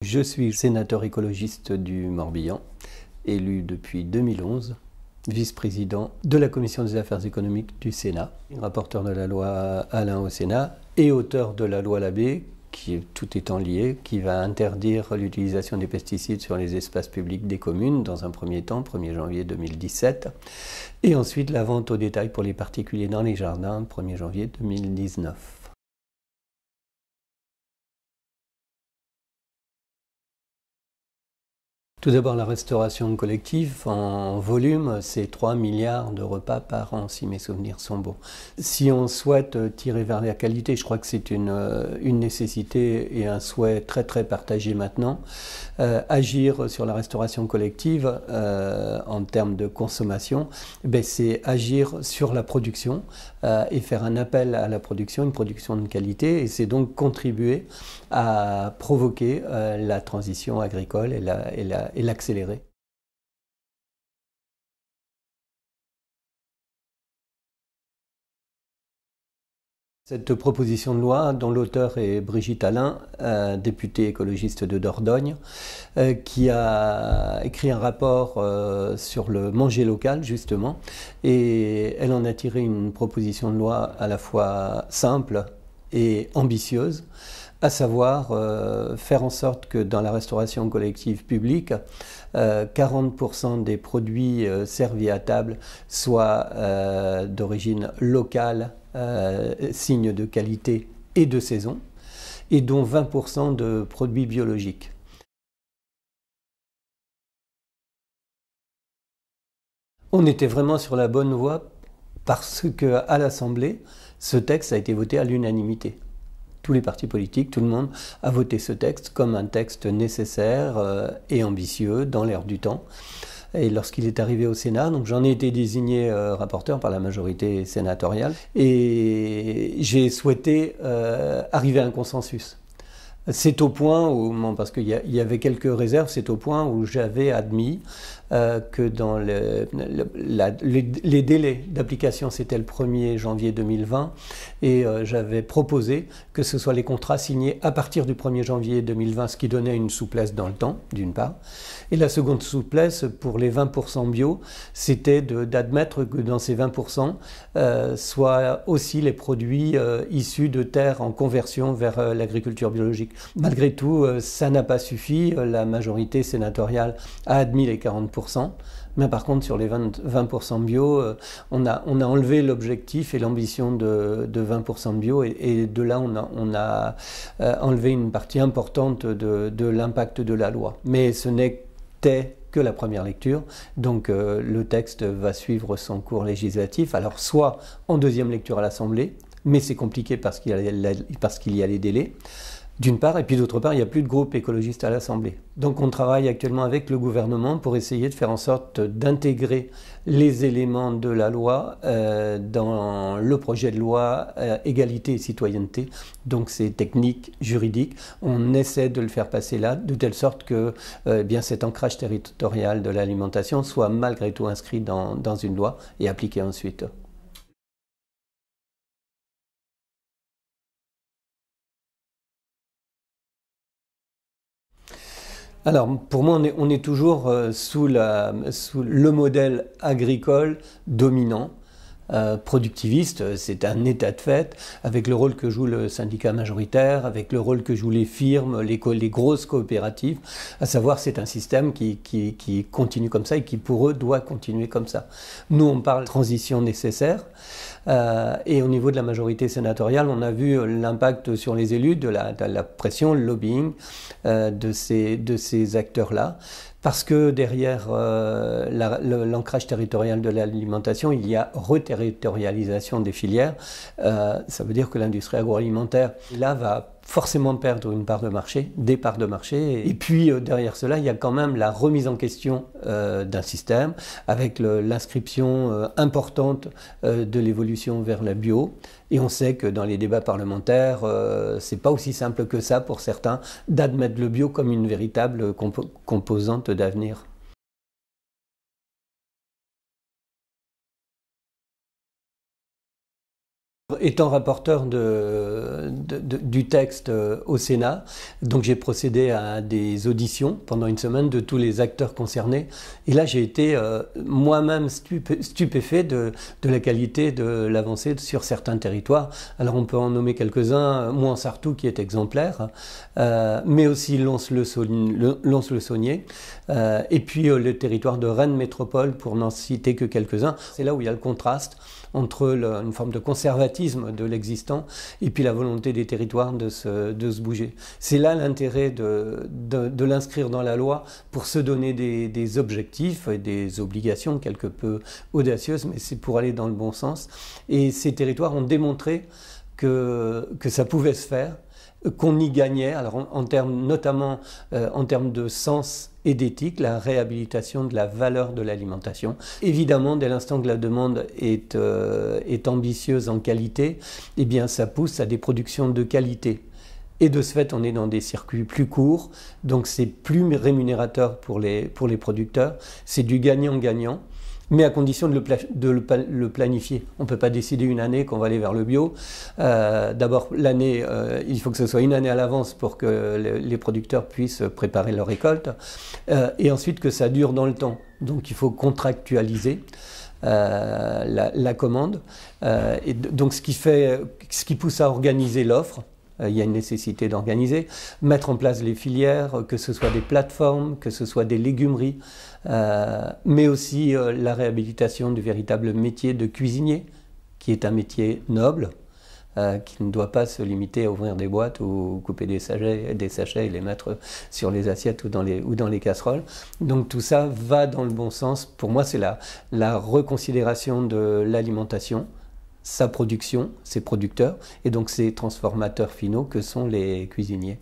Je suis sénateur écologiste du Morbihan, élu depuis 2011, vice-président de la Commission des affaires économiques du Sénat, rapporteur de la loi Alain au Sénat et auteur de la loi Labbé, qui, tout étant lié, qui va interdire l'utilisation des pesticides sur les espaces publics des communes dans un premier temps, 1er janvier 2017, et ensuite la vente au détail pour les particuliers dans les jardins, 1er janvier 2019. Tout d'abord, la restauration collective, en volume, c'est 3 milliards de repas par an, si mes souvenirs sont bons. Si on souhaite tirer vers la qualité, je crois que c'est une nécessité et un souhait très très partagé maintenant, agir sur la restauration collective en termes de consommation, c'est agir sur la production et faire un appel à la production, une production de qualité, et c'est donc contribuer à provoquer la transition agricole et l'accélérer. Cette proposition de loi, dont l'auteur est Brigitte Allain, députée écologiste de Dordogne, qui a écrit un rapport sur le manger local, justement, et elle en a tiré une proposition de loi à la fois simple et ambitieuse, à savoir faire en sorte que dans la restauration collective publique, 40% des produits servis à table soient d'origine locale, signe de qualité et de saison, et dont 20% de produits biologiques. On était vraiment sur la bonne voie parce qu'à l'Assemblée, ce texte a été voté à l'unanimité. Tous les partis politiques, tout le monde a voté ce texte comme un texte nécessaire et ambitieux dans l'air du temps. Et lorsqu'il est arrivé au Sénat, donc j'en ai été désigné rapporteur par la majorité sénatoriale, et j'ai souhaité arriver à un consensus. C'est au point où, parce qu'il y avait quelques réserves, c'est au point où j'avais admis que dans les délais d'application, c'était le 1er janvier 2020, et j'avais proposé que ce soit les contrats signés à partir du 1er janvier 2020, ce qui donnait une souplesse dans le temps, d'une part. Et la seconde souplesse, pour les 20% bio, c'était d'admettre que dans ces 20%, soient aussi les produits issus de terres en conversion vers l'agriculture biologique. Malgré tout, ça n'a pas suffi. La majorité sénatoriale a admis les 40%. Mais par contre, sur les 20% bio, on a enlevé l'objectif et l'ambition de 20% bio, et de là, on a enlevé une partie importante de l'impact de la loi. Mais ce n'était que la première lecture, donc le texte va suivre son cours législatif, alors soit en deuxième lecture à l'Assemblée, mais c'est compliqué parce qu'il y a les délais, d'une part, et puis d'autre part, il n'y a plus de groupe écologiste à l'Assemblée. Donc on travaille actuellement avec le gouvernement pour essayer de faire en sorte d'intégrer les éléments de la loi dans le projet de loi égalité et citoyenneté. Donc c'est technique, juridique. On essaie de le faire passer là, de telle sorte que cet ancrage territorial de l'alimentation soit malgré tout inscrit dans une loi et appliqué ensuite. Alors, pour moi, on est toujours sous le modèle agricole dominant, productiviste. C'est un état de fait, avec le rôle que joue le syndicat majoritaire, avec le rôle que jouent les firmes, les grosses coopératives. À savoir, c'est un système qui continue comme ça et qui, pour eux, doit continuer comme ça. Nous, on parle de transition nécessaire. Et au niveau de la majorité sénatoriale, on a vu l'impact sur les élus de la pression, le lobbying de ces acteurs-là. Parce que derrière l'ancrage territorial de l'alimentation, il y a reterritorialisation des filières. Ça veut dire que l'industrie agroalimentaire, là, va forcément perdre une part de marché, des parts de marché. Et puis derrière cela, il y a quand même la remise en question d'un système, avec l'inscription importante de l'évolution vers la bio. Et on sait que dans les débats parlementaires, c'est pas aussi simple que ça pour certains d'admettre le bio comme une véritable composante d'avenir. étant rapporteur du texte au Sénat, donc j'ai procédé à des auditions pendant une semaine de tous les acteurs concernés. Et là, j'ai été moi-même stupéfait de la qualité de l'avancée sur certains territoires. Alors on peut en nommer quelques-uns, Mouansartou qui est exemplaire, mais aussi Lons-le-Saunier, et puis le territoire de Rennes Métropole, pour n'en citer que quelques-uns. C'est là où il y a le contraste entre une forme de conservatisme de l'existant et puis la volonté des territoires de se bouger. C'est là l'intérêt de l'inscrire dans la loi pour se donner des objectifs et des obligations quelque peu audacieuses, mais c'est pour aller dans le bon sens. Et ces territoires ont démontré que ça pouvait se faire, qu'on y gagnait, alors notamment en termes de sens et d'éthique, la réhabilitation de la valeur de l'alimentation. Évidemment, dès l'instant que la demande est ambitieuse en qualité, eh bien, ça pousse à des productions de qualité. Et de ce fait, on est dans des circuits plus courts, donc c'est plus rémunérateur pour les producteurs, c'est du gagnant-gagnant. Mais à condition de le planifier. On ne peut pas décider une année qu'on va aller vers le bio. D'abord, l'année, il faut que ce soit une année à l'avance pour que les producteurs puissent préparer leur récolte. Et ensuite, que ça dure dans le temps. Donc, il faut contractualiser la commande. Et donc, ce qui pousse à organiser l'offre. Il y a une nécessité d'organiser, mettre en place les filières, que ce soit des plateformes, que ce soit des légumeries, mais aussi la réhabilitation du véritable métier de cuisinier, qui est un métier noble, qui ne doit pas se limiter à ouvrir des boîtes ou couper des sachets et les mettre sur les assiettes ou dans les casseroles. Donc tout ça va dans le bon sens. Pour moi, c'est la reconsidération de l'alimentation, sa production, ses producteurs, et donc ses transformateurs finaux que sont les cuisiniers.